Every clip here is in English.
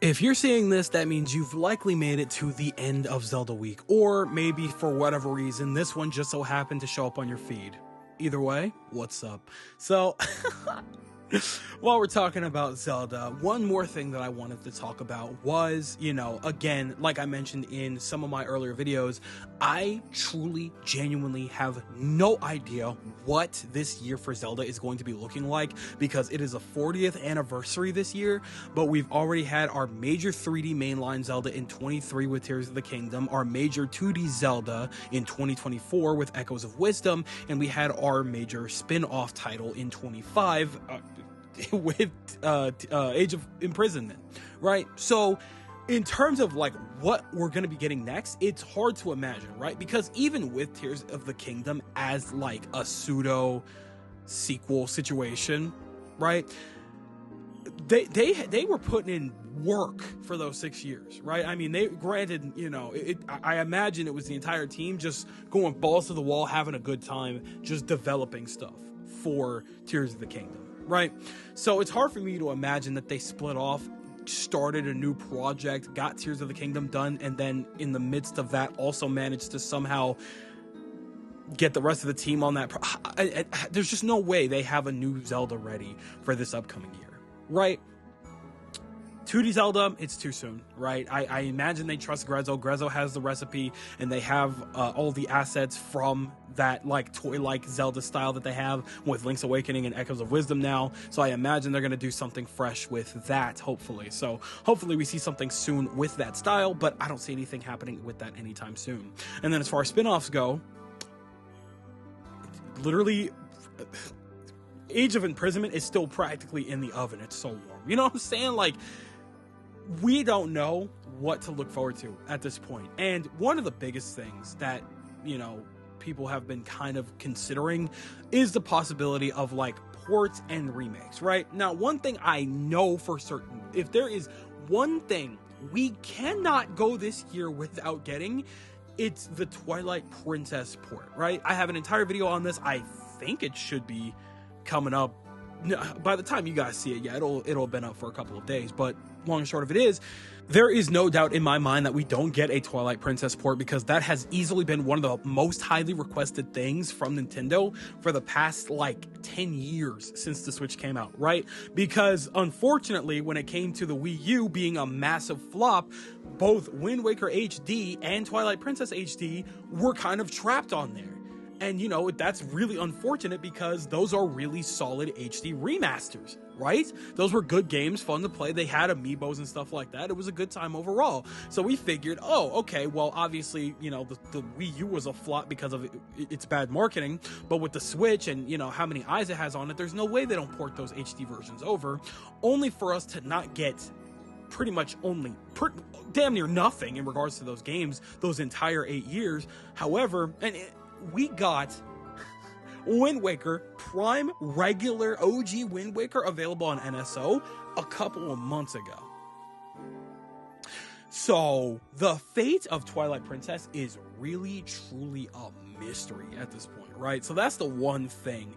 If you're seeing this, that means you've likely made it to the end of Zelda week, or maybe for whatever reason, this one just so happened to show up on your feed. Either way, what's up? So, while we're talking about Zelda, one more thing that I wanted to talk about was, again, like I mentioned in some of my earlier videos, I truly, genuinely have no idea what this year for Zelda is going to be looking like, because it is a 40th anniversary this year, but we've already had our major 3D mainline Zelda in 23 with Tears of the Kingdom, our major 2D Zelda in 2024 with Echoes of Wisdom, and we had our major spin-off title in 25 with Age of Imprisonment, right? So in terms of like what we're going to be getting next, it's hard to imagine, right? Because even with Tears of the Kingdom as like a pseudo sequel situation, right? They were putting in work for those 6 years, right? I mean, they granted, I imagine it was the entire team just going balls to the wall, having a good time, just developing stuff for Tears of the Kingdom, right? So it's hard for me to imagine that they split off, started a new project, got Tears of the Kingdom done, and then in the midst of that also managed to somehow get the rest of the team on that. There's just no way they have a new Zelda ready for this upcoming year, right? 2D Zelda, it's too soon, right? I imagine they trust Grezzo. Grezzo has the recipe, and they have all the assets from that like toy-like Zelda style that they have with Link's Awakening and Echoes of Wisdom now. So I imagine they're going to do something fresh with that, hopefully. So hopefully we see something soon with that style, but I don't see anything happening with that anytime soon. And then as far as spin-offs go, literally, Age of Imprisonment is still practically in the oven. It's so warm. You know what I'm saying? Like, we don't know what to look forward to at this point. And one of the biggest things that, people have been kind of considering is the possibility of like ports and remakes, right? Now, one thing I know for certain, if there is one thing we cannot go this year without getting, it's the Twilight Princess port, right? I have an entire video on this. I think it should be coming up by the time you guys see it. Yeah, it'll have been up for a couple of days, but long and short of it is, there is no doubt in my mind that we don't get a Twilight Princess port, because that has easily been one of the most highly requested things from Nintendo for the past like 10 years since the Switch came out, right? Because unfortunately, when it came to the Wii U being a massive flop, both Wind Waker HD and Twilight Princess HD were kind of trapped on there. And, that's really unfortunate, because those are really solid HD remasters, right? Those were good games, fun to play. They had amiibos and stuff like that. It was a good time overall. So we figured, okay, well, obviously, the Wii U was a flop because of its bad marketing. But with the Switch and, how many eyes it has on it, there's no way they don't port those HD versions over, only for us to not get pretty much damn near nothing in regards to those games those entire 8 years. However, we got Wind Waker, prime, regular, OG Wind Waker available on NSO a couple of months ago. So the fate of Twilight Princess is really, truly a mystery at this point, right? So that's the one thing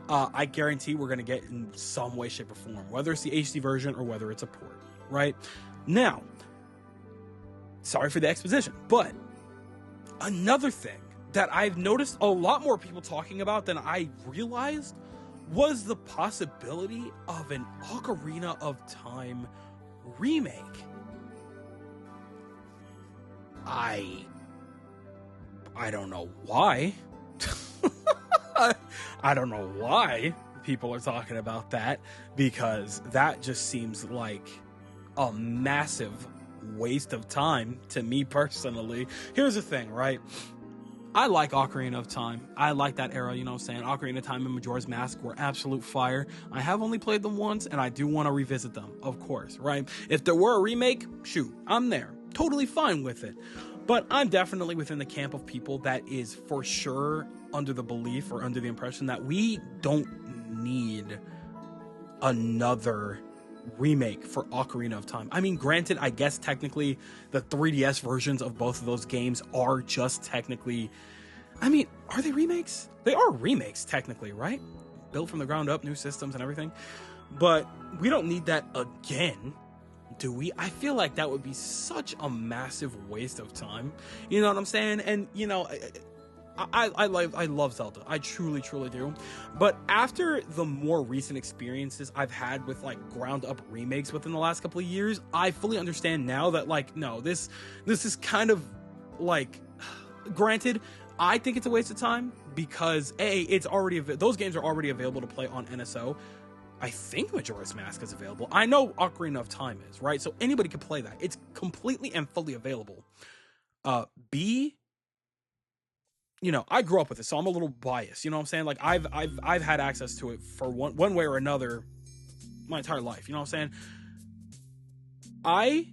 I guarantee we're going to get in some way, shape, or form, whether it's the HD version or whether it's a port, right? Now, sorry for the exposition, but another thing that I've noticed a lot more people talking about than I realized was the possibility of an Ocarina of Time remake. I don't know why. I don't know why people are talking about that, because that just seems like a massive waste of time to me personally. Here's the thing, right? I like Ocarina of Time. I like that era, Ocarina of Time and Majora's Mask were absolute fire. I have only played them once, and I do want to revisit them, of course, right? If there were a remake, shoot, I'm there. Totally fine with it. But I'm definitely within the camp of people that is for sure under the belief or under the impression that we don't need another remake for Ocarina of Time. I mean, granted, I guess technically the 3DS versions of both of those games are just technically, are they remakes? They are remakes technically, right? Built from the ground up, new systems and everything. But we don't need that again, Do we? I feel like that would be such a massive waste of time. You know what I'm saying? And, you know, I love Zelda. I truly do. But after the more recent experiences I've had with like ground up remakes within the last couple of years, I fully understand now that like, no, this is kind of like, granted, I think it's a waste of time because it's already, those games are already available to play on NSO. I think Majora's Mask is available. I know Ocarina of Time is, right? So anybody can play that. It's completely and fully available. B, you know, I grew up with it, so I'm a little biased. You know what I'm saying? Like I've had access to it for one way or another my entire life. You know what I'm saying? I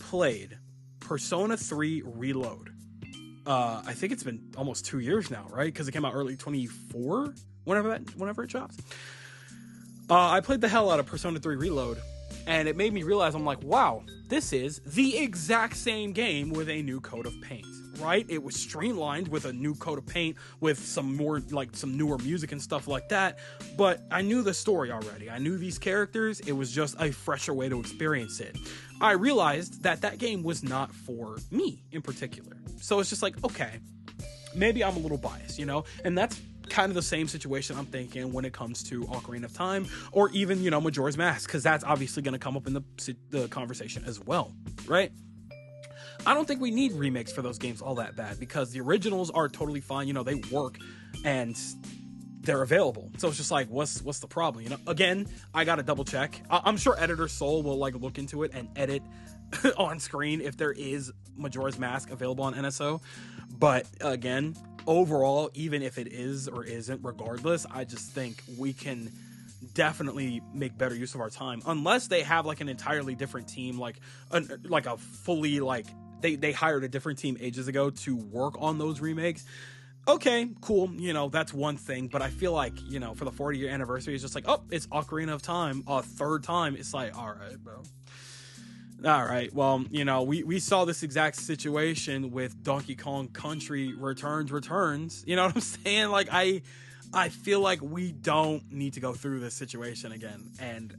played Persona 3 Reload. I think it's been almost 2 years now, right? Because it came out early 24, whenever it dropped. I played the hell out of Persona 3 Reload, and it made me realize, I'm like, wow, this is the exact same game with a new coat of paint, right? It was streamlined with a new coat of paint, with some more, like, some newer music and stuff like that, but I knew the story already. I knew these characters. It was just a fresher way to experience it. I realized that game was not for me in particular. So it's just like, okay, maybe I'm a little biased, you know? And that's kind of the same situation I'm thinking when it comes to Ocarina of Time, or even, you know, Majora's Mask, because that's obviously going to come up in the conversation as well, right? I don't think we need remakes for those games all that bad, because the originals are totally fine. You know, they work and they're available. So it's just like, what's the problem? You know, again, I got to double check. I'm sure Editor Soul will like look into it and edit on screen if there is Majora's Mask available on NSO. But again, overall, even if it is or isn't, regardless, I just think we can definitely make better use of our time, unless they have like an entirely different team, like a fully, like they hired a different team ages ago to work on those remakes. Okay, cool, you know, that's one thing, but I feel like, you know, for the 40-year anniversary, it's just like, oh, it's Ocarina of Time a third time. It's like, all right, bro. All right, well, you know, we saw this exact situation with Donkey Kong Country Returns. You know what I'm saying? Like, I feel like we don't need to go through this situation again. And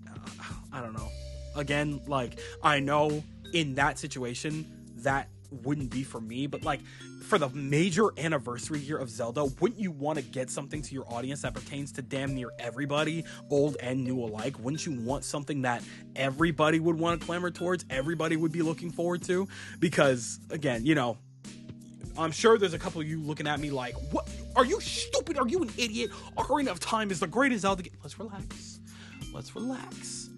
I don't know. Again, like, I know in that situation that wouldn't be for me, but like for the major anniversary year of Zelda, wouldn't you want to get something to your audience that pertains to damn near everybody, old and new alike? Wouldn't you want something that everybody would want to clamor towards, everybody would be looking forward to? Because again, you know, I'm sure there's a couple of you looking at me like, what, are you stupid? Are you an idiot? Ocarina of Time is the greatest Zelda game. Let's relax.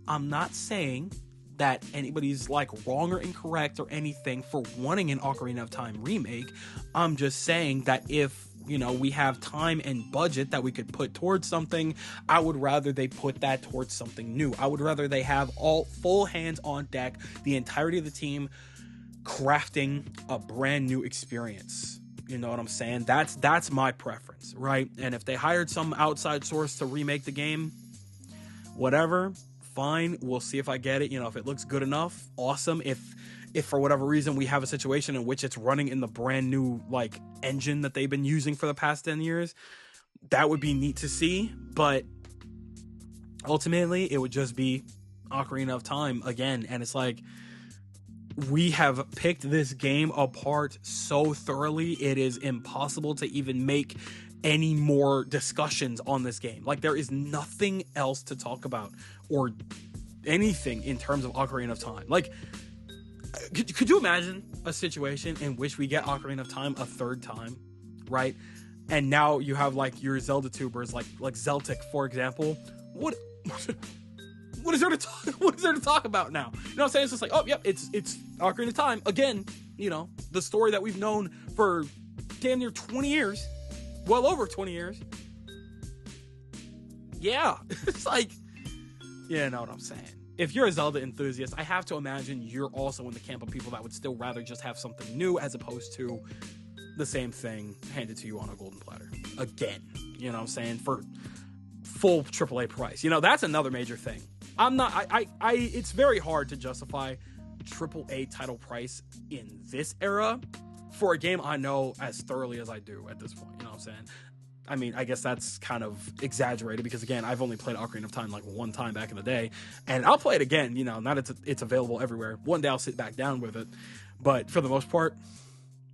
I'm not saying that anybody's like wrong or incorrect or anything for wanting an Ocarina of Time remake. I'm just saying that if, you know, we have time and budget that we could put towards something, I would rather they put that towards something new. I would rather they have all full hands on deck, the entirety of the team crafting a brand new experience. You know what I'm saying? That's my preference, right? And if they hired some outside source to remake the game, whatever, fine, we'll see if I get it. You know, if it looks good enough, awesome. If for whatever reason we have a situation in which it's running in the brand new like engine that they've been using for the past 10 years, that would be neat to see. But ultimately, it would just be Ocarina of Time again. And it's like, we have picked this game apart so thoroughly, it is impossible to even make any more discussions on this game. Like, there is nothing else to talk about or anything in terms of Ocarina of Time. Like, could you imagine a situation in which we get Ocarina of Time a third time, right? And now you have like your Zelda tubers, like Zeltic, for example. What is there to talk about now? You know what I'm saying? It's just like, oh, yep, it's Ocarina of Time again. You know, the story that we've known for damn near 20 years. Well over 20 years. Yeah. It's like, yeah, you know what I'm saying. If you're a Zelda enthusiast, I have to imagine you're also in the camp of people that would still rather just have something new as opposed to the same thing handed to you on a golden platter. Again. You know what I'm saying? For full AAA price. You know, that's another major thing. It's very hard to justify AAA title price in this era for a game I know as thoroughly as I do at this point. You know what I'm saying? I mean, I guess that's kind of exaggerated because, again, I've only played Ocarina of Time like one time back in the day, and I'll play it again. You know, not it's available everywhere. One day I'll sit back down with it, but for the most part,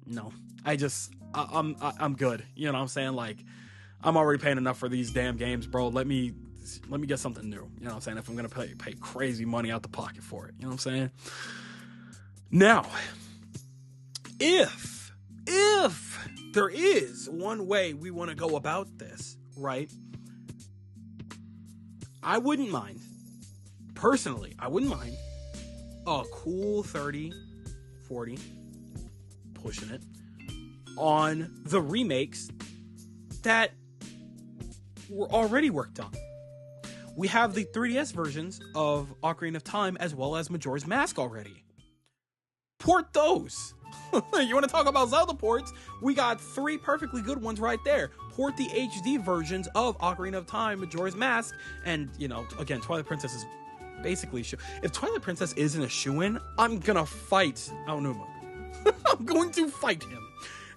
no. I'm good. You know what I'm saying? Like, I'm already paying enough for these damn games, bro. Let me get something new. You know what I'm saying? If I'm gonna pay crazy money out the pocket for it, you know what I'm saying? Now, if there is one way we want to go about this, right? I wouldn't mind, personally, a cool 30, 40, pushing it, on the remakes that were already worked on. We have the 3DS versions of Ocarina of Time as well as Majora's Mask already. Port those. You want to talk about Zelda ports? We got 3 perfectly good ones right there. Port the HD versions of Ocarina of Time, Majora's Mask, and, you know, again, Twilight Princess is basically if Twilight Princess isn't a shoo-in, I'm gonna fight Aonuma. I'm going to fight him.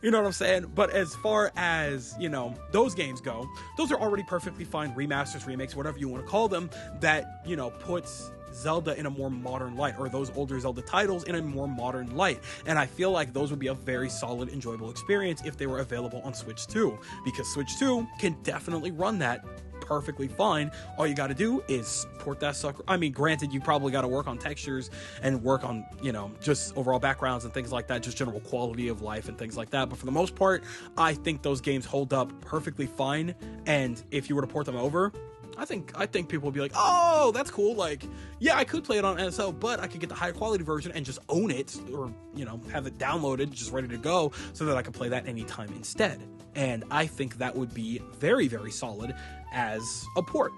You know what I'm saying? But as far as, you know, those games go, those are already perfectly fine remasters, remakes, whatever you want to call them, that, you know, puts Zelda in a more modern light, or those older Zelda titles in a more modern light. And I feel like those would be a very solid, enjoyable experience if they were available on Switch 2, because Switch 2 can definitely run that perfectly fine. All you got to do is port that sucker. I mean, granted, you probably got to work on textures and work on, you know, just overall backgrounds and things like that, just general quality of life and things like that. But for the most part, I think those games hold up perfectly fine. And if you were to port them over, I think people will be like, oh, that's cool. Like, yeah, I could play it on NSO, but I could get the high quality version and just own it, or, you know, have it downloaded, just ready to go, so that I can play that anytime instead. And I think that would be very, very solid as a port,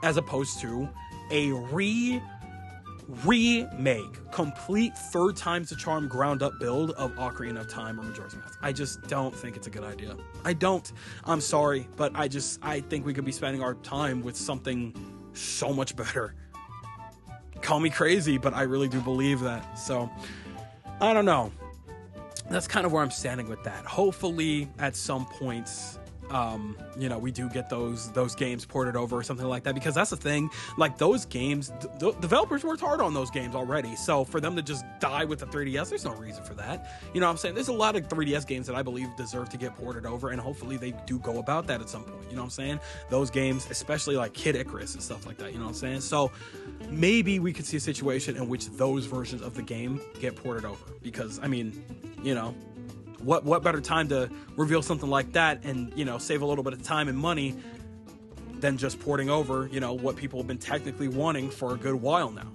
as opposed to a remake, complete third time's the charm ground up build of Ocarina of Time or Majora's Mask. I just don't think it's a good idea. I don't. I'm sorry, but I think we could be spending our time with something so much better. Call me crazy, but I really do believe that. So, I don't know. That's kind of where I'm standing with that. Hopefully, at some point, you know, we do get those games ported over or something like that, because that's the thing. Like, those games, developers worked hard on those games already. So for them to just die with the 3DS, there's no reason for that. You know what I'm saying? There's a lot of 3DS games that I believe deserve to get ported over, and hopefully they do go about that at some point. You know what I'm saying? Those games, especially like Kid Icarus and stuff like that. You know what I'm saying? So maybe we could see a situation in which those versions of the game get ported over, because, I mean, you know, what better time to reveal something like that and, you know, save a little bit of time and money than just porting over, you know, what people have been technically wanting for a good while now,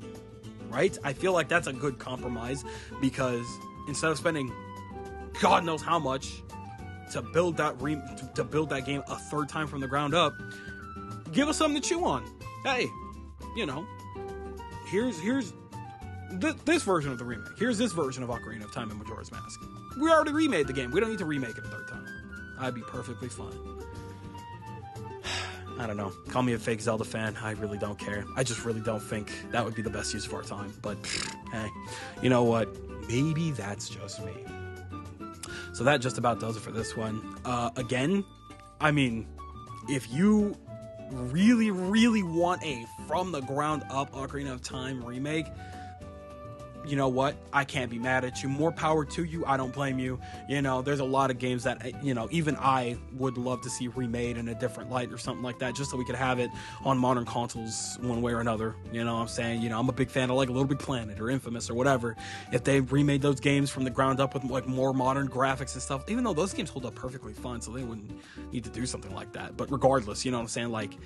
right? I feel like that's a good compromise, because instead of spending God knows how much to build that game a third time from the ground up, give us something to chew on. Hey, you know, here's this version of the remake. Here's this version of Ocarina of Time and Majora's Mask. We already remade the game. We don't need to remake it a third time. I'd be perfectly fine. I don't know. Call me a fake Zelda fan. I really don't care. I just really don't think that would be the best use of our time. But, hey, you know what? Maybe that's just me. So that just about does it for this one. Again, I mean, if you really, really want a from the ground up Ocarina of Time remake, you know what? I can't be mad at you. More power to you. I don't blame you. You know, there's a lot of games that, you know, even I would love to see remade in a different light or something like that, just so we could have it on modern consoles one way or another. You know what I'm saying? You know, I'm a big fan of like Little Big Planet or Infamous or whatever. If they remade those games from the ground up with like more modern graphics and stuff, even though those games hold up perfectly fine, so they wouldn't need to do something like that. But regardless, you know what I'm saying? Like,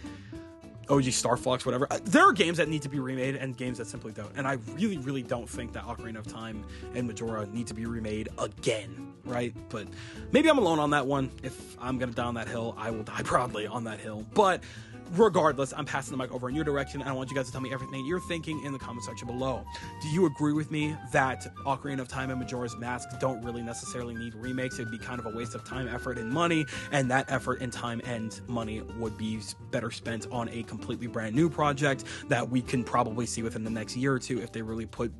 OG Star Fox, whatever. There are games that need to be remade and games that simply don't. And I really, really don't think that Ocarina of Time and Majora need to be remade again, right? But maybe I'm alone on that one. If I'm going to die on that hill, I will die probably on that hill. But regardless, I'm passing the mic over in your direction, and I want you guys to tell me everything you're thinking in the comment section below. Do you agree with me that Ocarina of Time and Majora's Mask don't really necessarily need remakes? It'd be kind of a waste of time, effort, and money, and that effort and time and money would be better spent on a completely brand new project that we can probably see within the next year or two if they really put,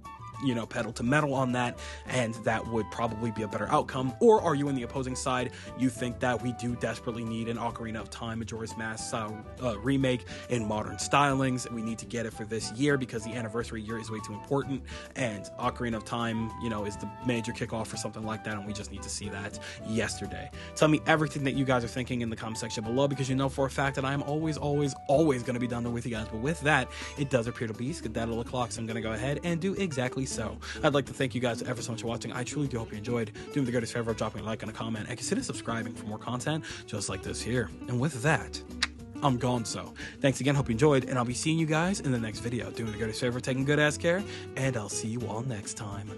pedal to metal on that, and that would probably be a better outcome? Or are you in the opposing side? You think that we do desperately need an Ocarina of Time Majora's Mask style remake in modern stylings. We need to get it for this year because the anniversary year is way too important, and Ocarina of Time, is the major kickoff for something like that, and we just need to see that yesterday. Tell me everything that you guys are thinking in the comment section below, because for a fact that I am always going to be down there with you guys. But with that, it does appear to be skedaddle o'clock, so I'm going to go ahead and do exactly so. I'd like to thank you guys ever so much for watching. I truly do hope you enjoyed. Do me the greatest favor of dropping a like and a comment, and consider subscribing for more content just like this here. And with that, I'm gone. So thanks again, hope you enjoyed, and I'll be seeing you guys in the next video. Do me the greatest favor, taking good ass care, and I'll see you all next time.